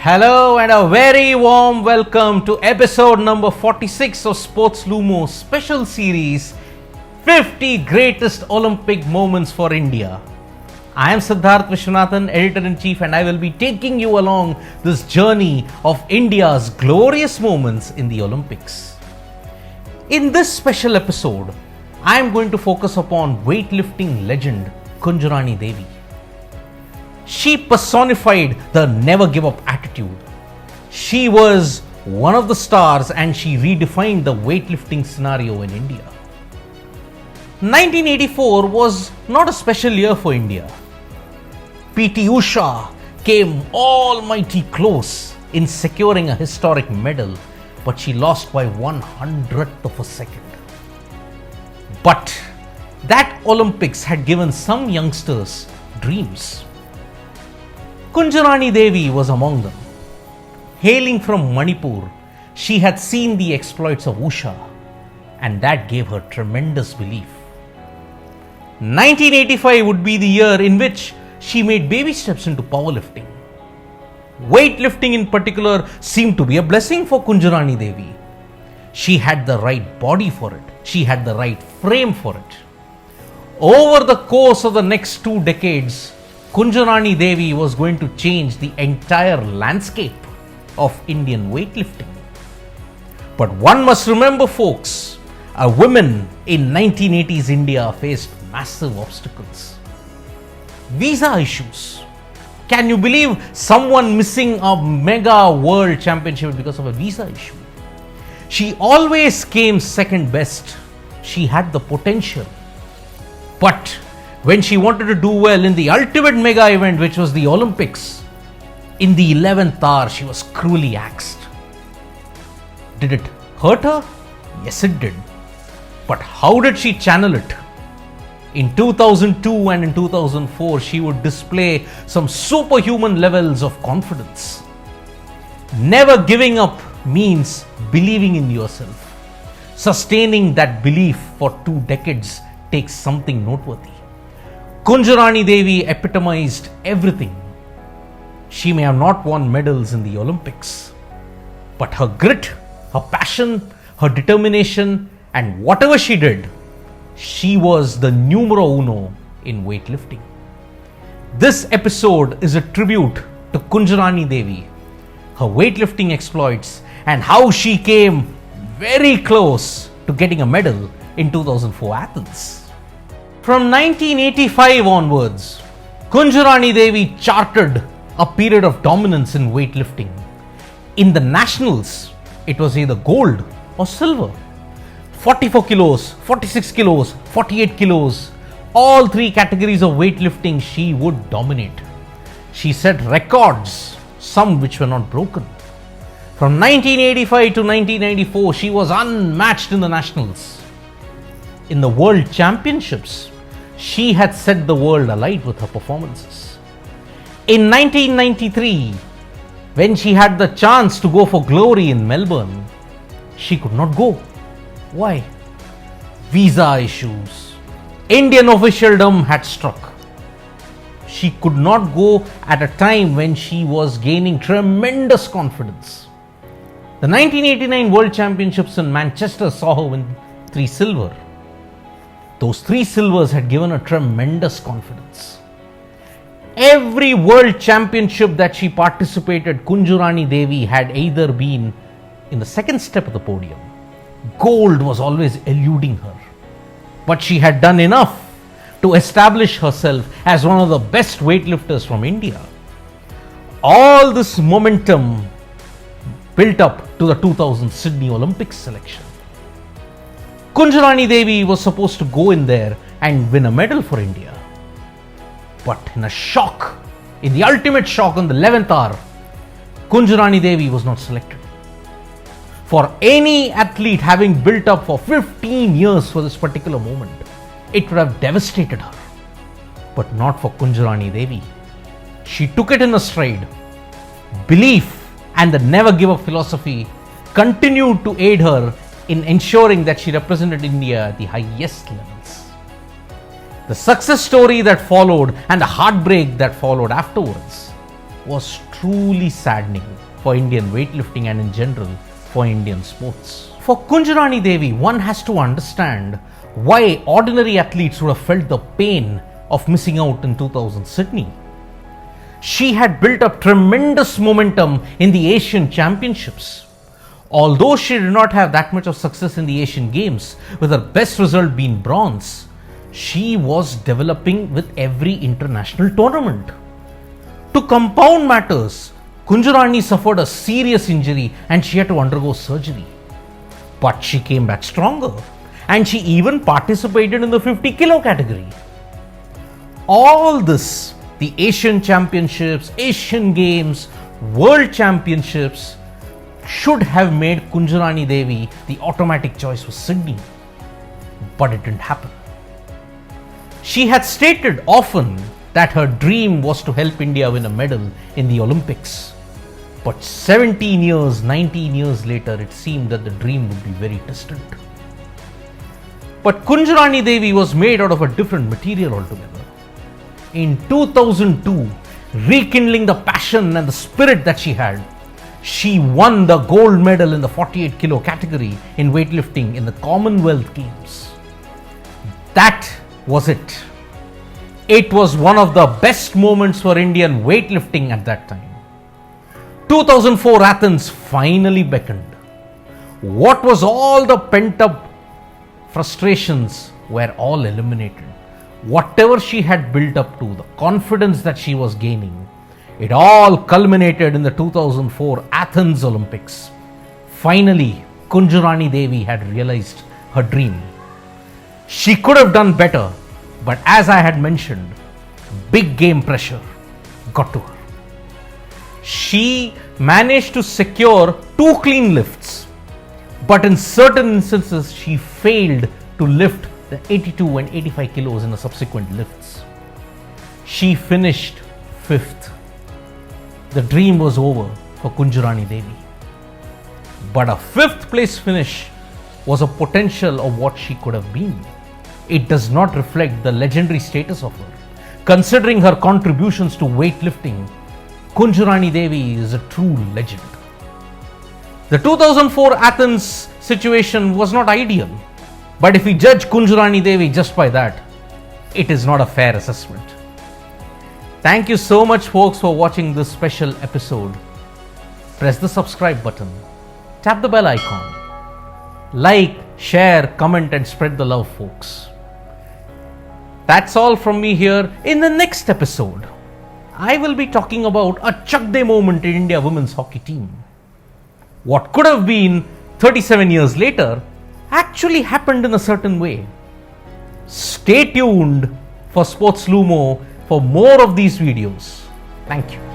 Hello and a very warm welcome to episode number 46 of SportsLumo special series 50 Greatest Olympic Moments for India. I am Siddharth Vishwanathan, Editor-in-Chief, and I will be taking you along this journey of India's glorious moments in the Olympics. In this special episode, I am going to focus upon weightlifting legend Kunjurani Devi. She personified the never give up attitude. She was one of the stars and she redefined the weightlifting scenario in India. 1984 was not a special year for India. PT Usha came almighty close in securing a historic medal, but she lost by 1/100th of a second. But that Olympics had given some youngsters dreams. Kunjurani Devi was among them. Hailing from Manipur, she had seen the exploits of Usha, and that gave her tremendous belief. 1985 would be the year in which she made baby steps into powerlifting. Weightlifting in particular seemed to be a blessing for Kunjurani Devi. She had the right body for it. She had the right frame for it. Over the course of the next 2 decades, Kunjurani Devi was going to change the entire landscape of Indian weightlifting. But one must remember, folks, a woman in 1980s India faced massive obstacles. Visa issues. Can you believe someone missing a mega world championship because of a visa issue? She always came second best. She had the potential. But when she wanted to do well in the ultimate mega event, which was the Olympics, in the 11th hour, she was cruelly axed. Did it hurt her? Yes, it did. But how did she channel it? In 2002 and in 2004, she would display some superhuman levels of confidence. Never giving up means believing in yourself. Sustaining that belief for 2 decades takes something noteworthy. Kunjurani Devi epitomized everything. She may have not won medals in the Olympics, but her grit, her passion, her determination, and whatever she did, she was the numero uno in weightlifting. This episode is a tribute to Kunjurani Devi, her weightlifting exploits, and how she came very close to getting a medal in 2004 Athens. From 1985 onwards, Kunjurani Devi charted a period of dominance in weightlifting. In the nationals, it was either gold or silver. 44 kilos, 46 kilos, 48 kilos, all 3 categories of weightlifting she would dominate. She set records, some which were not broken. From 1985 to 1994, she was unmatched in the nationals. In the World Championships, she had set the world alight with her performances. In 1993, when she had the chance to go for glory in Melbourne, she could not go. Why? Visa issues. Indian officialdom had struck. She could not go at a time when she was gaining tremendous confidence. The 1989 World Championships in Manchester saw her win 3 silver. Those 3 silvers had given her tremendous confidence. Every world championship that she participated, Kunjurani Devi had either been in the second step of the podium. Gold was always eluding her. But she had done enough to establish herself as one of the best weightlifters from India. All this momentum built up to the 2000 Sydney Olympics selection. Kunjurani Devi was supposed to go in there and win a medal for India. But in a shock, in the ultimate shock on the 11th hour, Kunjurani Devi was not selected. For any athlete having built up for 15 years for this particular moment, it would have devastated her. But not for Kunjurani Devi. She took it in a stride. Belief and the never give up philosophy continued to aid her in ensuring that she represented India at the highest levels. The success story that followed and the heartbreak that followed afterwards was truly saddening for Indian weightlifting and in general for Indian sports. For Kunjurani Devi, one has to understand why ordinary athletes would have felt the pain of missing out in 2000 Sydney. She had built up tremendous momentum in the Asian Championships. Although she did not have that much of success in the Asian Games, with her best result being bronze, she was developing with every international tournament. To compound matters, Kunjurani suffered a serious injury and she had to undergo surgery. But she came back stronger and she even participated in the 50 kilo category. All this, the Asian Championships, Asian Games, World Championships, should have made Kunjurani Devi the automatic choice for Sydney. But it didn't happen. She had stated often that her dream was to help India win a medal in the Olympics. But 17 years, 19 years later, it seemed that the dream would be very distant. But Kunjurani Devi was made out of a different material altogether. In 2002, rekindling the passion and the spirit that she had, she won the gold medal in the 48 kilo category in weightlifting in the Commonwealth Games. That was it. It was one of the best moments for Indian weightlifting at that time. 2004 Athens finally beckoned. What was all the pent-up frustrations were all eliminated. Whatever she had built up to, the confidence that she was gaining, it all culminated in the 2004 Athens Olympics. Finally, Kunjurani Devi had realized her dream. She could have done better, but as I had mentioned, big game pressure got to her. She managed to secure 2 clean lifts, but in certain instances she failed to lift the 82 and 85 kilos in the subsequent lifts. She finished 5th. The dream was over for Kunjurani Devi. But a 5th place finish was a potential of what she could have been. It does not reflect the legendary status of her. Considering her contributions to weightlifting, Kunjurani Devi is a true legend. The 2004 Athens situation was not ideal, but if we judge Kunjurani Devi just by that, it is not a fair assessment. Thank you so much, folks, for watching this special episode. Press the subscribe button, tap the bell icon, like, share, comment, and spread the love, folks. That's all from me here. In the next episode, I will be talking about a Chuck Day moment in India women's hockey team. What could have been 37 years later actually happened in a certain way. Stay tuned for SportsLumo for more of these videos. Thank you.